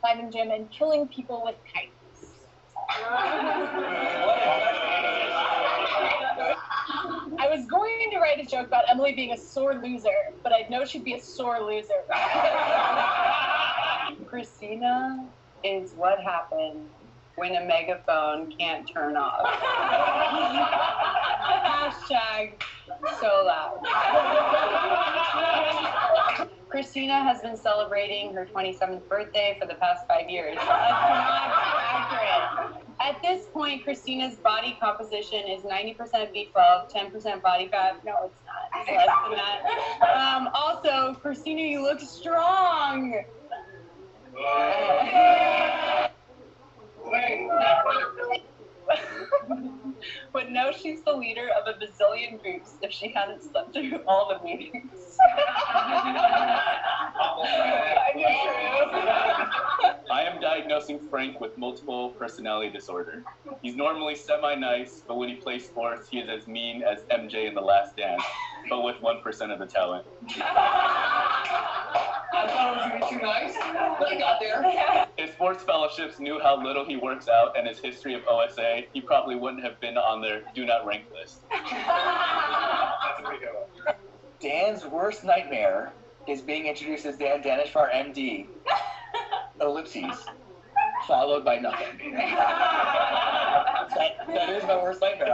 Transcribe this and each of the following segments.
climbing gym and killing people with kites. I was going to write a joke about Emily being a sore loser, but I know she'd be a sore loser. Christina is what happens when a megaphone can't turn off. Hashtag so loud. Christina has been celebrating her 27th birthday for the past 5 years. That's not accurate. At this point, Christina's body composition is 90% B12, 10% body fat. No, it's not. It's less than that. Also, Christina, you look strong. But no, she's the leader of a bazillion groups if she hadn't slept through all the meetings. I am diagnosing Frank with multiple personality disorder. He's normally semi-nice, but when he plays sports, he is as mean as MJ in The Last Dance, but with 1% of the talent. I thought it was going to be too nice, but I got there. If sports fellowships knew how little he works out and his history of OSA, he probably wouldn't have been on their do not rank list. That's a pretty good one. Dan's worst nightmare is being introduced as Dan Danishvar, MD. Ellipses. Followed by nothing. That is my worst nightmare.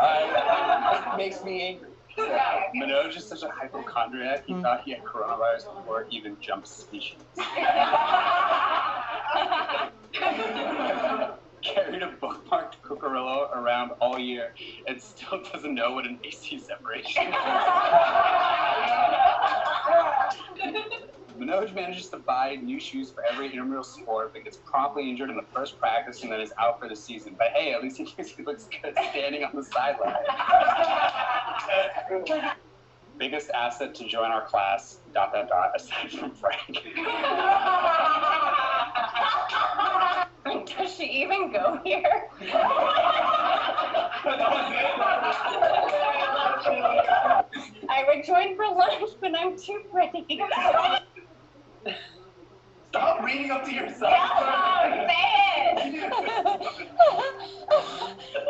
It makes me angry. Manoj is such a hypochondriac, he thought he had coronavirus before he even jumped species. Carried a bookmarked Cucarillo around all year and still doesn't know what an AC separation is. Manoj manages to buy new shoes for every intramural sport, but gets promptly injured in the first practice and then is out for the season. But hey, at least he looks good standing on the sideline. Biggest asset to join our class, ... aside from Frank. Does she even go here? I would join for lunch, but I'm too pretty. Stop reading up to yourself. Oh, man!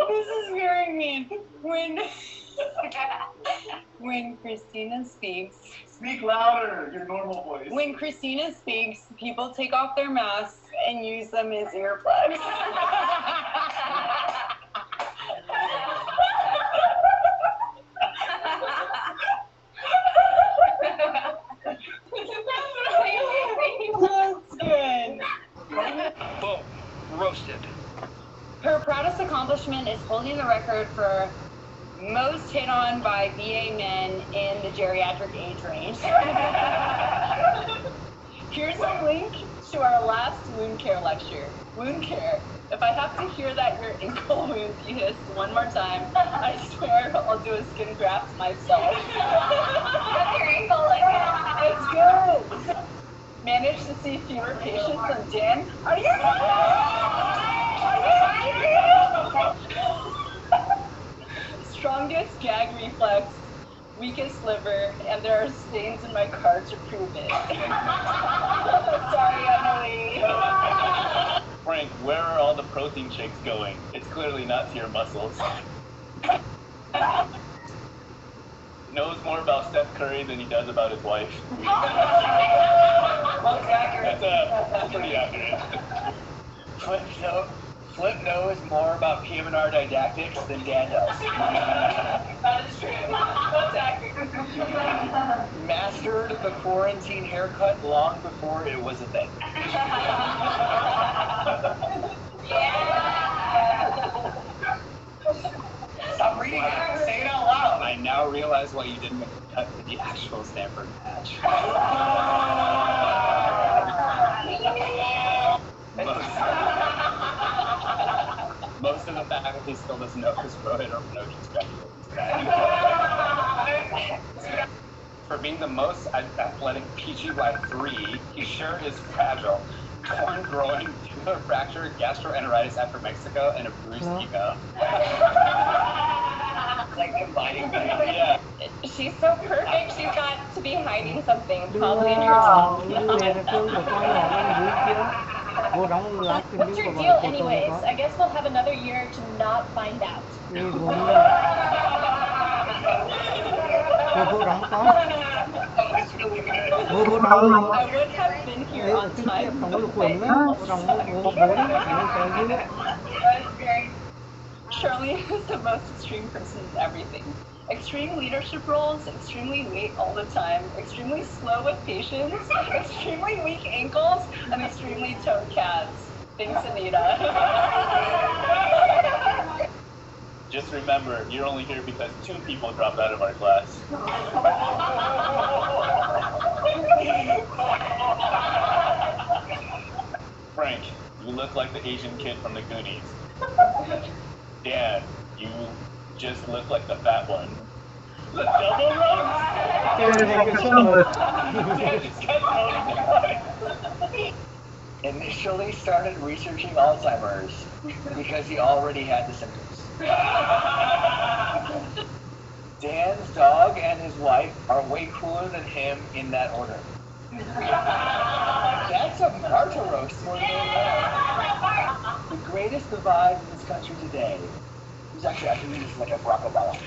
This is very mean. When Christina speaks. Speak louder, your normal voice. When Christina speaks, people take off their masks and use them as earplugs. That's good. Boom. Roasted. Her proudest accomplishment is holding the record for most hit on by VA men in the geriatric age range. Here's a link to our last wound care lecture. Wound care. If I have to hear that your ankle wound you hiss one more time, I swear I'll do a skin graft myself. What's your ankle like? It's good. Managed to see fewer patients than Dan. Are you strongest gag reflex, weakest liver, and there are stains in my car to prove it. Sorry, Emily. Frank, where are all the protein shakes going? It's clearly not to your muscles. Knows more about Steph Curry than he does about his wife. Most accurate. That's pretty accurate. Flip knows more about PM&R didactics than Dan does. That is true. Most accurate. Mastered the quarantine haircut long before it was a thing. Yeah. Stop reading it. Say it out loud. I now realize why you didn't make the cut for the actual Stanford match. Most of the faculty still doesn't know because Rohit or Manoj is graduating. For being the most athletic PG by 3, he sure is fragile. Torn groin, tubular fracture, gastroenteritis after Mexico, and a bruised ego. Like combining things. Yeah. She's so perfect, she's got to be hiding something, probably in her tongue. What's your deal anyways? I guess we'll have another year to not find out. It's really good. I would have been here on time. Shirley is the most extreme person in everything. Extreme leadership roles, extremely late all the time, extremely slow with patience, extremely weak ankles, and extremely toned cats. Thanks, Anita. Just remember, you're only here because 2 people dropped out of our class. Frank, you look like the Asian kid from the Goonies. Dan, you just look like the fat one. The double roast? Initially started researching Alzheimer's because he already had the symptoms. Dan's dog and his wife are way cooler than him in that order. That's a Marta roast more than that. The greatest divide in this country today is actually, I can use this like a Barack Obama.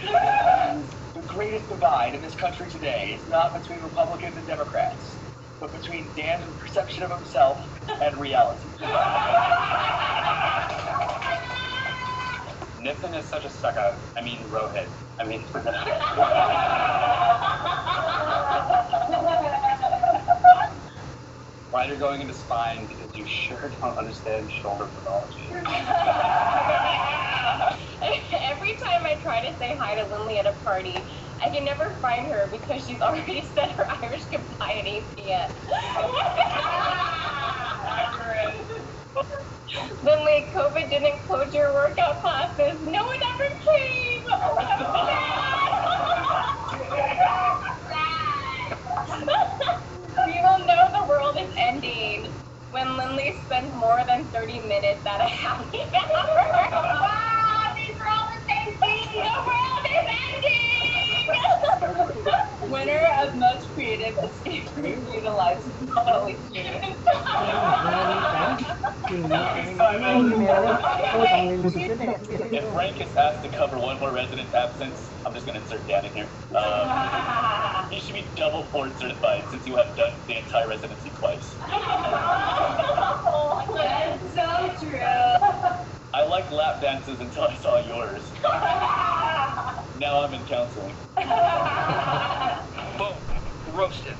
The greatest divide in this country today is not between Republicans and Democrats, but between Dan's perception of himself and reality. Nitin is such a sucker. I mean, Rohit. I mean, why you're going into spine because you sure don't understand shoulder pathology. Every time I try to say hi to Lindley at a party, I can never find her because she's already said her Irish goodbye at 8 p.m. Lindley, COVID didn't close your workout classes. No one ever came. Oh my God. We will know the world is ending when Lindley spends more than 30 minutes at a happy hour. Wow, these are all the same thing. The world is ending. Winner of most creative escape room utilizes bodily fluids. If Frank is asked to cover one more resident's absence, I'm just going to insert Dan in here. You should be double board certified since you have done the entire residency twice. That's so true. I liked lap dances until I saw yours. Now I'm in counseling. Boom. Roasted.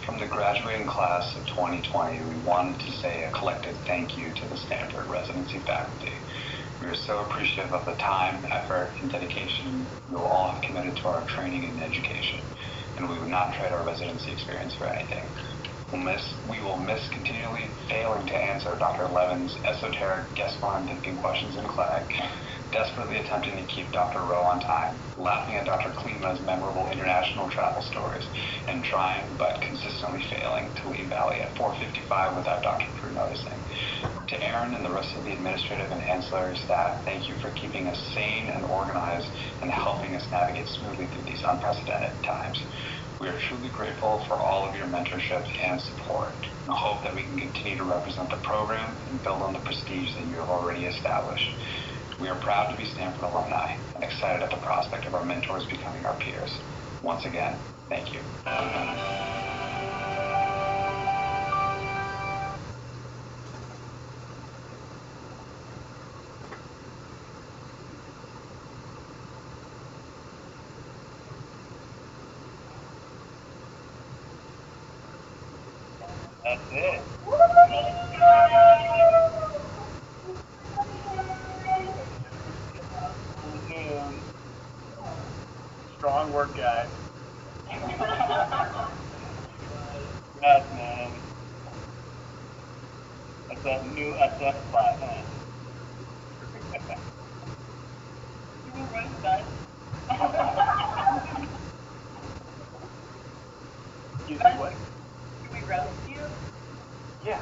From the graduating class of 2020, we wanted to say a collective thank you to the Stanford residency faculty. We are so appreciative of the time, effort, and dedication you all have committed to our training and education, and we would not trade our residency experience for anything. We will miss continually failing to answer Dr. Levin's esoteric guest-thinking questions in clinic, desperately attempting to keep Dr. Rowe on time, laughing at Dr. Klima's memorable international travel stories, and trying but consistently failing to leave Valley at 4:55 without Dr. Drew noticing. To Aaron and the rest of the administrative and ancillary staff, thank you for keeping us sane and organized and helping us navigate smoothly through these unprecedented times. We are truly grateful for all of your mentorship and support, and hope that we can continue to represent the program and build on the prestige that you have already established. We are proud to be Stanford alumni and excited at the prospect of our mentors becoming our peers. Once again, thank you. That's it. Strong work, guys. Yes, man. That's that new SF spot, huh? You will run that. Excuse me, what? Can we roast you? Yeah.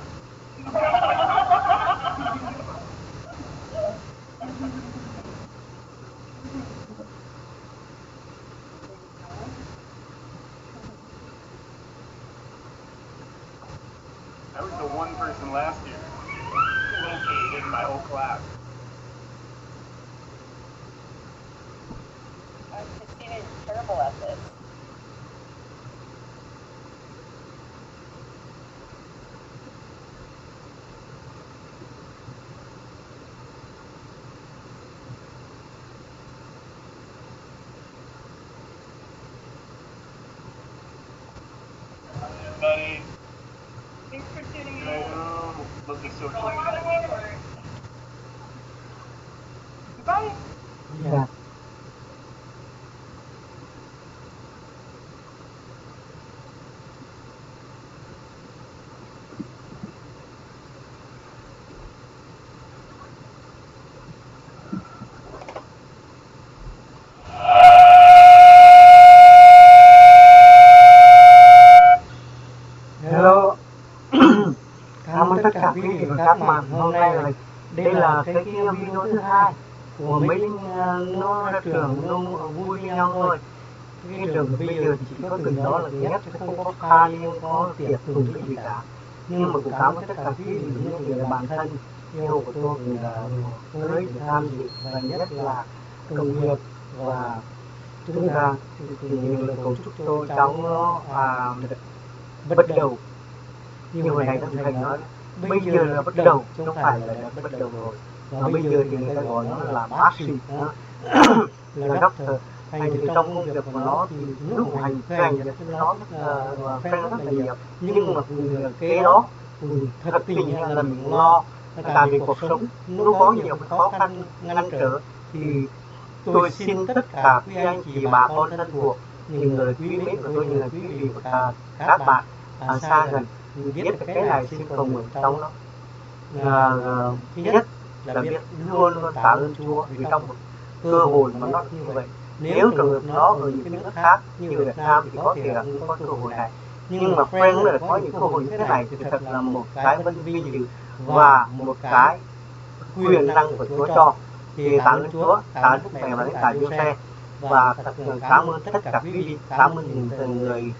I was the one person last year located in my whole class. Christina is terrible at this. Buddy, Thanks for tuning in. I know. Look, it's so cute. Goodbye. Dạ. Hello. Cảm ơn tất cả quý vị và các bạn. Hôm nay là đây là cái video thứ hai của mấy nó ra trường nó vui với nhau thôi. Cái trường bây giờ thì chỉ có từng đó là thứ nhất, không có party, không có tiệc tùng cái gì cả. Nhưng mà cũng cảm ơn tất cả quý vị những người là bạn thân yêu của tôi là tới để tham dự, và nhất là công việc và chúng ta thì nhiều lời cầu chúc cho cháu nó bắt đầu như hồi này thầy nói bây giờ là bắt đầu chứ không phải là bắt đầu rồi, và bây giờ thì người ta gọi nó là bác sĩ là doctor. Thành thì trong công việc của nó thì lúc mà hành việc nó phê rất là nhiều, nhưng mà cái đó thật tình là mình lo tại vì cuộc sống nó có nhiều khó khăn ngăn trở. Thì tôi xin tất cả quý anh chị bà con thân thuộc, những người quý mến của tôi, những người quý vị của các bạn xa gần biết cái này, xin cầu nguyện trong nó. Thứ nhất là biết luôn luôn tạ ơn Chúa vì trong một cơ hội mà nó như vậy. Nếu trường hợp nó ở những cái nước khác như Việt Nam thì có thể là không có cơ hội này, nhưng mà Frank là có những cơ hội như thế này thì thật là một cái vinh dự và một cái quyền năng của Chúa cho. Thì tạ ơn Chúa, tạ ơn Đức Mẹ và Thánh Cả Giô-se, và thật cảm ơn tất cả quý vị, cảm ơn những người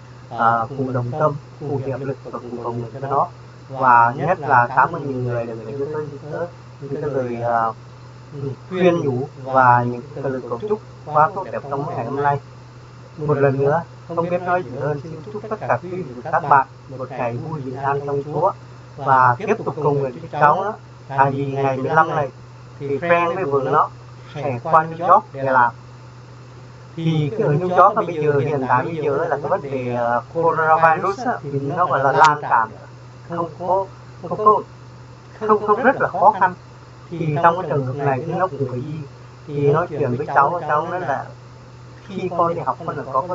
cùng đồng tâm, cùng hiệp lực và cùng cầu nguyện cho nó. Và nhất là cảm ơn những người đưa tới những cái lời khuyên nhủ và những cái lời cầu chúc quá tốt đẹp trong ngày hôm nay. Một lần nữa, không biết nói gì hơn, xin chúc tất cả quý vị và các bạn một ngày vui bình an trong Chúa, và tiếp tục cầu nguyện cho cháu đó. Tại vì ngày 15 này thì Frank với vợ nó sẽ qua New York để làm. Thì cái ở New York bây giờ hiện tại bây giờ là cái vấn đề coronavirus thì nó gọi là lan tràn, không rất là khó khăn. Thì trong cái trường hợp này thì nó cũng phải đi. Thì nói chuyện với cháu nói là khi con đi học con là có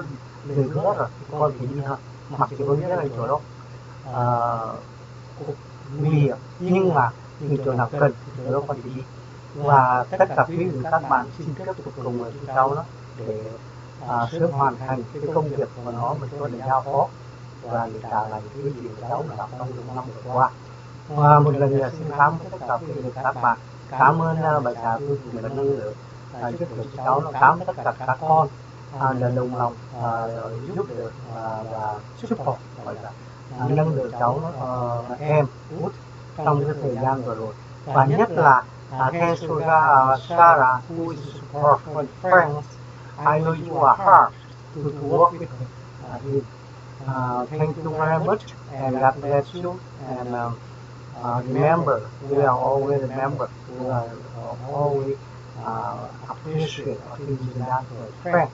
lời hứa rồi thì con phải đi thôi, mặc dù con biết là chỗ đó nguy hiểm, nhưng mà những chỗ nào cần chỗ đó con phải đi. Và tất cả quý vị các bạn xin tiếp tục cùng với cháu đó để sớm hoàn thành cái công việc của nó mà Chúa đã giao phó, và để trả lại cái gì của cháu đã trong năm vừa qua. Và một lần nữa xin cảm ơn tất cả quý vị các bạn, cảm ơn bà xã tôi vì đã nâng đỡ giúp đỡ cháu, nó cảm ơn tất cả các con đã đồng lòng giúp đỡ và support gọi là nâng đỡ cháu em út trong cái thời gian vừa rồi. Và nhất là thanks to Sarah who is support for friends. I know you are hard to work with him. Thank you very much and God bless you, and remember, we are always remember, we are always appreciate what is done for a friend,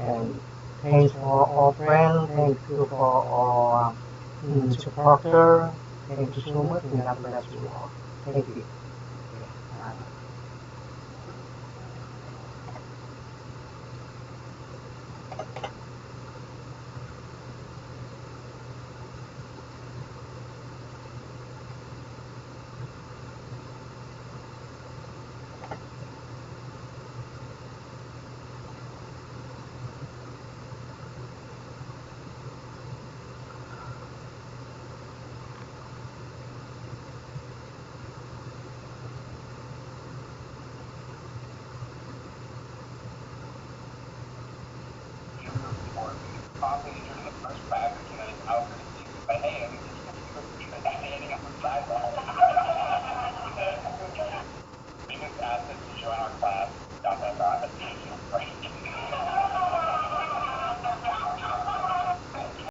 and thanks for all friends, thank you for all supporters, thank you so much, and God bless you all. Thank you. Probably injured in the first practice and then out for the season. But hey, at least you were standing on the sideline. We just asked us to join our class.